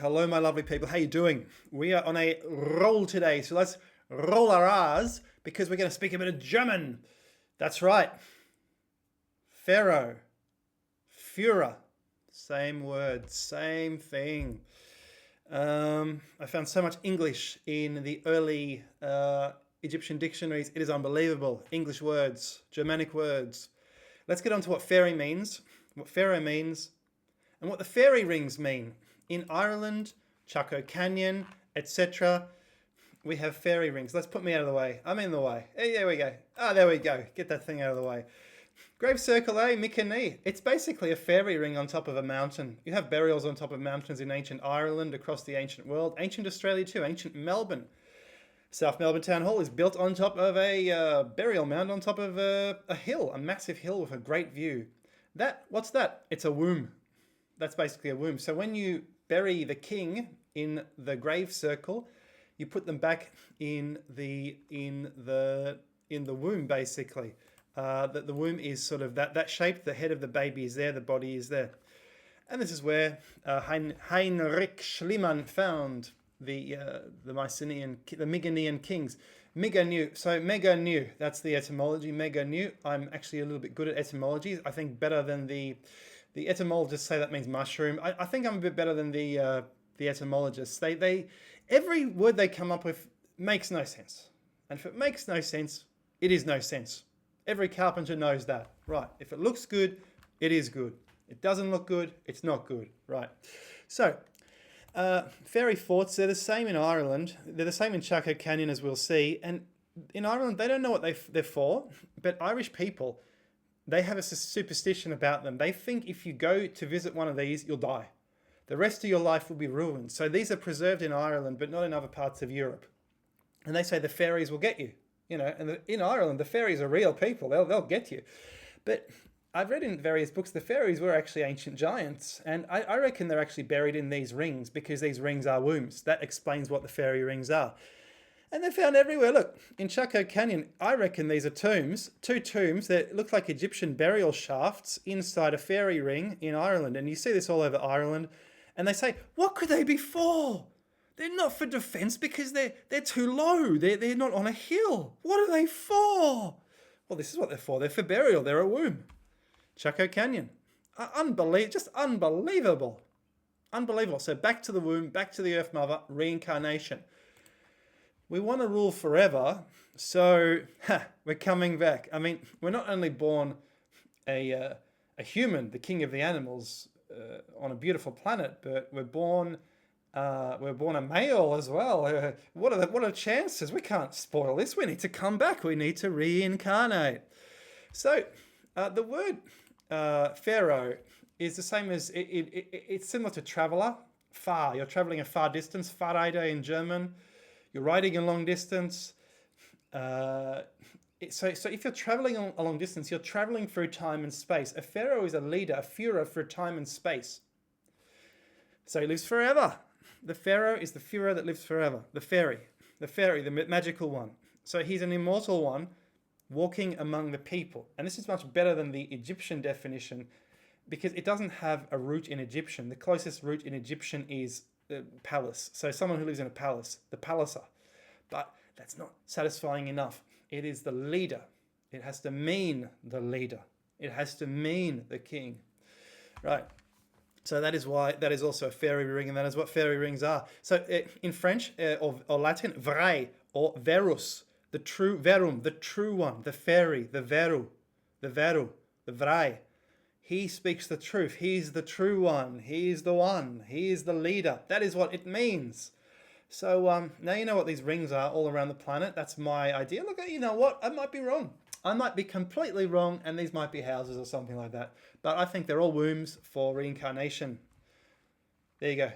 Hello, my lovely people. How you doing? We are on a roll today, so let's roll our R's because we're going to speak a bit of German. That's right. Pharaoh, Führer, same word, same thing. I found so much English in the early Egyptian dictionaries. It is unbelievable. English words, Germanic words. Let's get on to what fairy means, what Pharaoh means, and what the fairy rings mean. In Ireland, Chaco Canyon, etc., we have fairy rings. Let's put me out of the way. I'm in the way. Hey, there we go. There we go. Get that thing out of the way. Grave circle, Mikani. It's basically a fairy ring on top of a mountain. You have burials on top of mountains in ancient Ireland, across the ancient world, ancient Australia too, ancient Melbourne. South Melbourne Town Hall is built on top of a burial mound on top of a hill, a massive hill with a great view. What's that? It's a womb. That's basically a womb. So when you bury the king in the grave circle, you put them back in the womb, basically. That the womb is sort of that shape. The head of the baby is there, the body is there, and this is where Heinrich Schliemann found the Mycenaean, the Mycenaean kings. Meganu. So Meganu, that's the etymology. Meganu. I'm actually a little bit good at etymologies. I think better than the etymologists say that means mushroom. I think I'm a bit better than the etymologists. They every word they come up with makes no sense, and if it makes no sense, it is no sense. Every carpenter knows that, right? If it looks good, it is good. It doesn't look good, it's not good, right? So, fairy forts, they're the same in Ireland. They're the same in Chaco Canyon, as we'll see. And in Ireland, they don't know what they're for, but Irish people, they have a superstition about them. They think if you go to visit one of these, you'll die. The rest of your life will be ruined. So these are preserved in Ireland, but not in other parts of Europe. And they say the fairies will get you. You know, and in Ireland, the fairies are real people. They'll get you. But I've read in various books, the fairies were actually ancient giants. And I reckon they're actually buried in these rings because these rings are wombs. That explains what the fairy rings are. And they're found everywhere. Look, in Chaco Canyon, I reckon these are tombs. 2 tombs that look like Egyptian burial shafts inside a fairy ring in Ireland. And you see this all over Ireland. And they say, what could they be for? They're not for defense because they're too low. They're not on a hill. What are they for? Well, this is what they're for. They're for burial. They're a womb. Chaco Canyon. Just unbelievable. Unbelievable. So back to the womb, back to the Earth Mother, reincarnation. We want to rule forever, so we're coming back. I mean, we're not only born a human, the king of the animals, on a beautiful planet, but we're born a male as well. What are the chances? We can't spoil this. We need to come back. We need to reincarnate. So the word Pharaoh is the same as it's similar to traveler. Far. You're traveling a far distance. Fahrrad in German. You're riding a long distance. So if you're traveling a long distance, you're traveling through time and space. A pharaoh is a leader, a Führer for time and space. So he lives forever. The pharaoh is the Führer that lives forever. The fairy, the magical one. So he's an immortal one walking among the people. And this is much better than the Egyptian definition because it doesn't have a root in Egyptian. The closest root in Egyptian is palace. So someone who lives in a palace, the palacer. But that's not satisfying enough. It is the leader. It has to mean the leader. It has to mean the king. Right. So that is why that is also a fairy ring, and that is what fairy rings are. So in French or Latin, vrai or verus, the true verum, the true one, the fairy, the veru, the vrai. He speaks the truth. He's the true one. He's the one. He is the leader. That is what it means. So now you know what these rings are all around the planet. That's my idea. Look, you know what? I might be wrong. I might be completely wrong, and these might be houses or something like that. But I think they're all wombs for reincarnation. There you go.